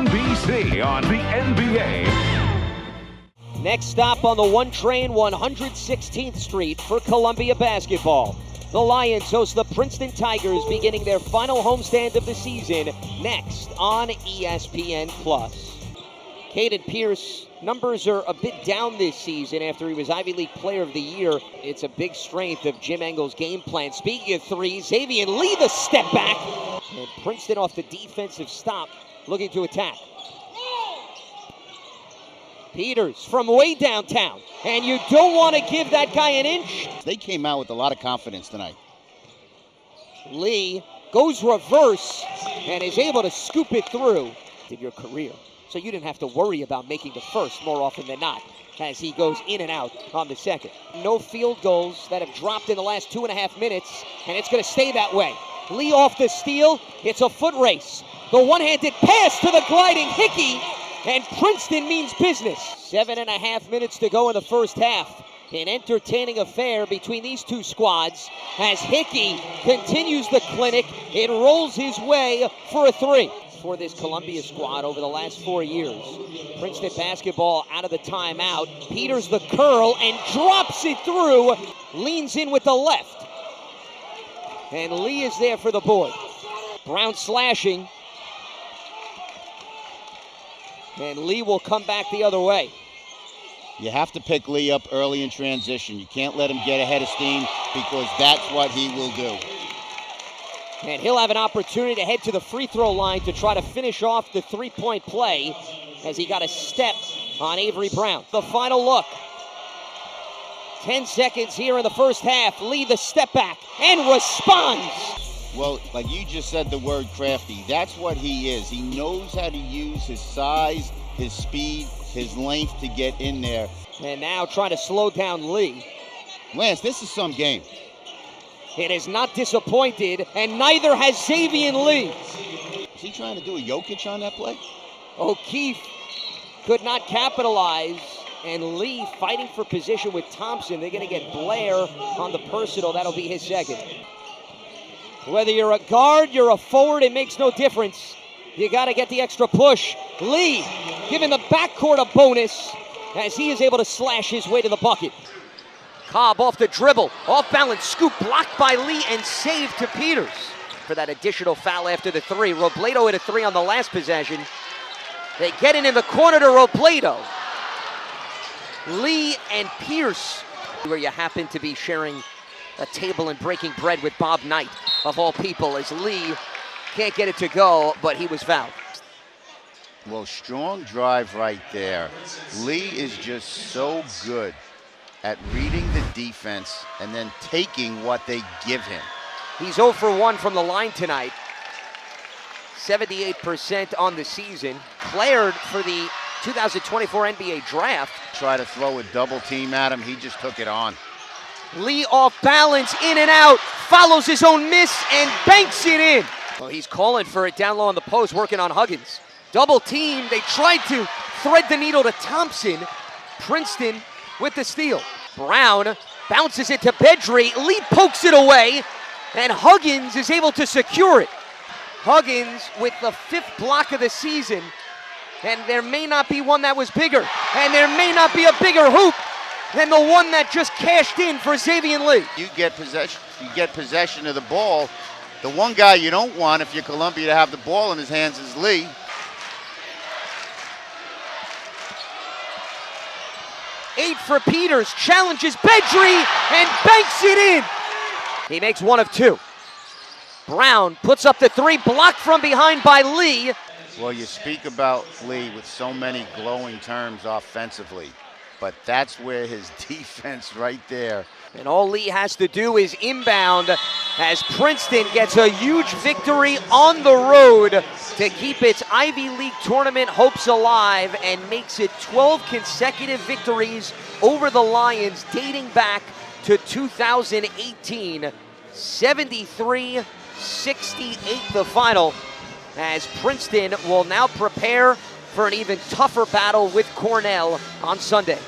NBC on the NBA. Next stop on the 1 train, 116th Street for Columbia basketball. The Lions host the Princeton Tigers, beginning their final homestand of the season next on ESPN+. Caden Pierce, numbers are a bit down this season after he was Ivy League Player of the Year. It's a big strength of Jim Engel's game plan. Speaking of threes, Xaivian Lee the step back. And Princeton off the defensive stop, looking to attack. Peters from way downtown, and you don't want to give that guy an inch. They came out with a lot of confidence tonight. Lee goes reverse and is able to scoop it through. Did your career, so you didn't have to worry about making the first more often than not, as he goes in and out on the second. No field goals that have dropped in the last 2.5 minutes, and it's going to stay that way. Lee off the steal. It's a foot race. The one-handed pass to the gliding Hickey. And Princeton means business. 7.5 minutes to go in the first half. An entertaining affair between these two squads as Hickey continues the clinic. It rolls his way for a three. For this Columbia squad over the last 4 years. Princeton basketball out of the timeout. Peters the curl and drops it through. Leans in with the left. And Lee is there for the board. Brown slashing. And Lee will come back the other way. You have to pick Lee up early in transition. You can't let him get ahead of steam because that's what he will do. And he'll have an opportunity to head to the free throw line to try to finish off the three-point play as he got a step on Avery Brown. The final look. 10 seconds here in the first half. Lee the step back and responds. Well, like you just said the word crafty, that's what he is. He knows how to use his size, his speed, his length to get in there. And now trying to slow down Lee. Lance, this is some game. It is not disappointed, and neither has Xaivian Lee. Is he trying to do a Jokic on that play? O'Keefe could not capitalize, and Lee fighting for position with Thompson. They're going to get Blair on the personal. That'll be his second. Whether you're a guard, you're a forward, it makes no difference. You got to get the extra push. Lee giving the backcourt a bonus as he is able to slash his way to the bucket. Cobb off the dribble, off balance, scoop blocked by Lee and saved to Peters. For that additional foul after the three. Robledo hit a three on the last possession. They get it in the corner to Robledo. Lee and Pierce, where you happen to be sharing a table and breaking bread with Bob Knight, of all people, as Lee can't get it to go, but he was fouled. Well, strong drive right there. Lee is just so good at reading the defense and then taking what they give him. He's 0 for 1 from the line tonight. 78% on the season. Cleared for the 2024 NBA draft. Try to throw a double team at him. He just took it on. Lee off balance, in and out, follows his own miss and banks it in. Well, he's calling for it down low on the post, working on Huggins. Double team, they tried to thread the needle to Thompson. Princeton with the steal. Brown bounces it to Bedry, Lee pokes it away, and Huggins is able to secure it. Huggins with the 5th block of the season, and there may not be one that was bigger, and there may not be a bigger hoop than the one that just cashed in for Xaivian Lee. You get possession of the ball. The one guy you don't want if you're Columbia to have the ball in his hands is Lee. Eight for Peters, challenges Bedry and banks it in. He makes 1 of 2. Brown puts up the three, blocked from behind by Lee. Well, you speak about Lee with so many glowing terms offensively, but that's where his defense right there. And all Lee has to do is inbound as Princeton gets a huge victory on the road to keep its Ivy League tournament hopes alive and makes it 12 consecutive victories over the Lions dating back to 2018. 73-68 the final, as Princeton will now prepare for an even tougher battle with Cornell on Sunday.